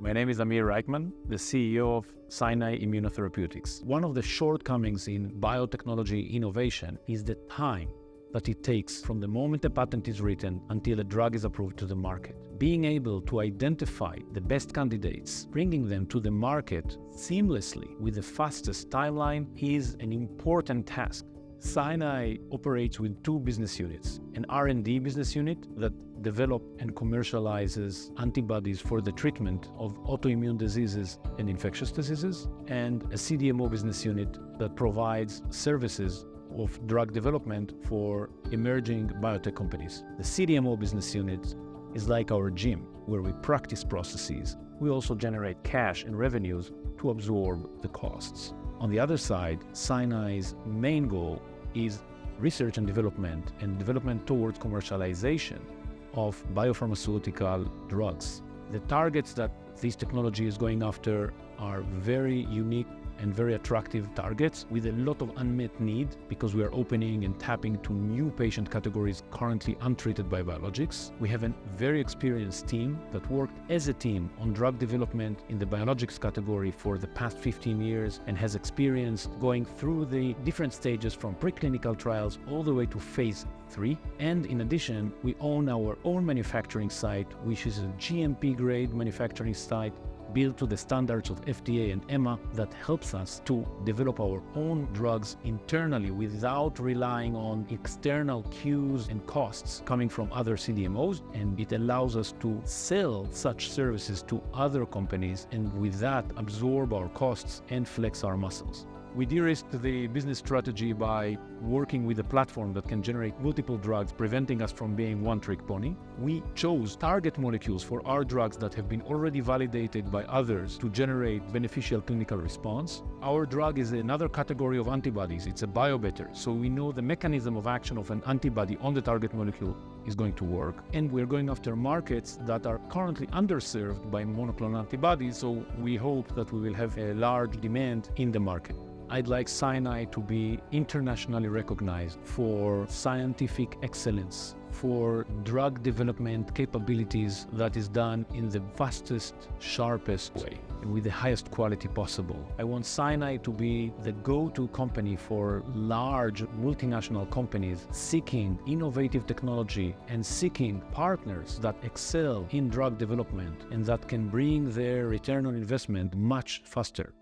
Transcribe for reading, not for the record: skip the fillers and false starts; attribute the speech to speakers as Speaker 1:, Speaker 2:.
Speaker 1: My name is Amir Reichman, the CEO of Scinai Immunotherapeutics. One of the shortcomings in biotechnology innovation is the time that it takes from the moment a patent is written until a drug is approved to the market. Being able to identify the best candidates, bringing them to the market seamlessly with the fastest timeline is an important task. Scinai operates with two business units, an R&D business unit that develops and commercializes antibodies for the treatment of autoimmune diseases and infectious diseases, and a CDMO business unit that provides services of drug development for emerging biotech companies. The CDMO business unit is like our gym, where we practice processes. We also generate cash and revenues to absorb the costs. On the other side, Scinai's main goal is research and development towards commercialization of biopharmaceutical drugs. The targets that this technology is going after are very unique and very attractive targets with a lot of unmet need, because we are opening and tapping to new patient categories currently untreated by biologics. We have a very experienced team that worked as a team on drug development in the biologics category for the past 15 years and has experience going through the different stages from preclinical trials all the way to phase 3. And in addition, we own our own manufacturing site, which is a GMP grade manufacturing site built to the standards of FDA and EMA that helps us to develop our own drugs internally without relying on external cues and costs coming from other CDMOs. And it allows us to sell such services to other companies and with that absorb our costs and flex our muscles. We de-risked the business strategy by working with a platform that can generate multiple drugs, preventing us from being one-trick pony. We chose target molecules for our drugs that have been already validated by others to generate beneficial clinical response. Our drug is another category of antibodies. It's a biobetter, so we know the mechanism of action of an antibody on the target molecule is going to work. And we're going after markets that are currently underserved by monoclonal antibodies, so we hope that we will have a large demand in the market. I'd like Scinai to be internationally recognized for scientific excellence, for drug development capabilities that is done in the fastest, sharpest way, and with the highest quality possible. I want Scinai to be the go-to company for large multinational companies seeking innovative technology and seeking partners that excel in drug development and that can bring their return on investment much faster.